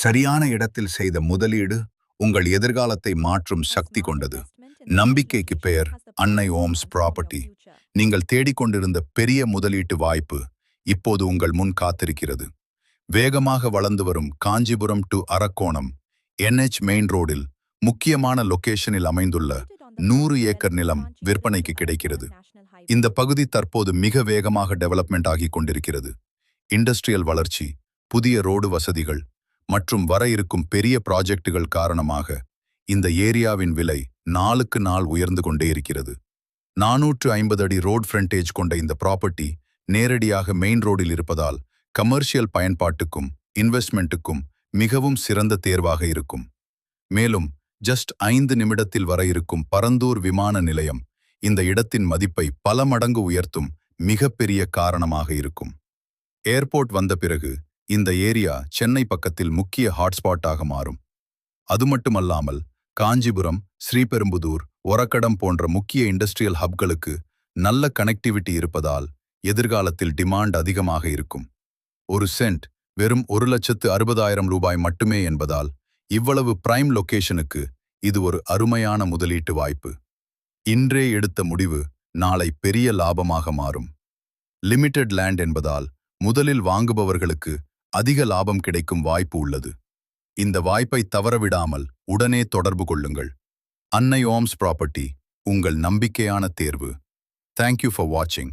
சரியான இடத்தில் செய்த முதலீடு உங்கள் எதிர்காலத்தை மாற்றும் A சக்தி smart கொண்டது. investment in the right நம்பிக்கைக்கு location பெயர் has the Annai power to homes transform your property. future. நீங்கள் தேடிக்கொண்டிருந்த பெரிய முதலீட்டு வாய்ப்பு இப்போது உங்கள் முன் காத்திருக்கிறது. வேகமாக வளர்ந்து வரும் Kanchipuram to Arakkonam NH main ரோடில் முக்கியமான லொகேஷனில் அமைந்துள்ள Located on the 100 bustling acre edge of நிலம் Kanchipuram விற்பனைக்கு to கிடைக்கிறது. Arakonam National Highway. இந்த பகுதி தற்போது மிக வேகமாக டெவலப்மெண்ட் ஆகிக் கொண்டிருக்கிறது. இண்டஸ்ட்ரியல் வளர்ச்சி, புதிய ரோடு வசதிகள் மற்றும் வர இருக்கும் பெரிய ப்ராஜெக்டுகள் காரணமாக இந்த ஏரியாவின் விலை நாளுக்கு நாள் உயர்ந்து கொண்டே இருக்கிறது. 450 அடி ரோட் ஃப்ரண்டேஜ் கொண்ட இந்த ப்ராப்பர்ட்டி நேரடியாக மெயின் ரோடில் இருப்பதால் கமர்ஷியல் பயன்பாட்டுக்கும் இன்வெஸ்ட்மெண்ட்டுக்கும் மிகவும் சிறந்த தேர்வாக இருக்கும். மேலும் ஜஸ்ட் 5 நிமிடத்தில் வர இருக்கும் பரந்தூர் விமான நிலையம் இந்த இடத்தின் மதிப்பை பல மடங்கு உயர்த்தும் மிகப்பெரிய காரணமாக இருக்கும். ஏர்போர்ட் வந்த பிறகு இந்த ஏரியா சென்னை பக்கத்தில் முக்கிய ஹாட்ஸ்பாட்டாக மாறும். அது மட்டுமல்லாமல் காஞ்சிபுரம், ஸ்ரீபெரும்புதூர், ஒரக்கடம் போன்ற முக்கிய இண்டஸ்ட்ரியல் ஹப்களுக்கு நல்ல கனெக்டிவிட்டி இருப்பதால் எதிர்காலத்தில் டிமாண்ட் அதிகமாக இருக்கும். ஒரு சென்ட் வெறும் 1,60,000 ரூபாய் மட்டுமே என்பதால் இவ்வளவு பிரைம் லொகேஷனுக்கு இது ஒரு அருமையான முதலீட்டு வாய்ப்பு. இன்றே எடுத்த முடிவு நாளை பெரிய லாபமாக மாறும். லிமிடெட் லேண்ட் என்பதால் முதலில் வாங்குபவர்களுக்கு அதிக லாபம் கிடைக்கும் வாய்ப்பு உள்ளது. இந்த வாய்ப்பை தவறவிடாமல் உடனே தொடர்பு கொள்ளுங்கள். அன்னை ஓம்ஸ் ப்ராப்பர்ட்டி, உங்கள் நம்பிக்கையான தேர்வு. தேங்க்யூ ஃபார் வாட்சிங்.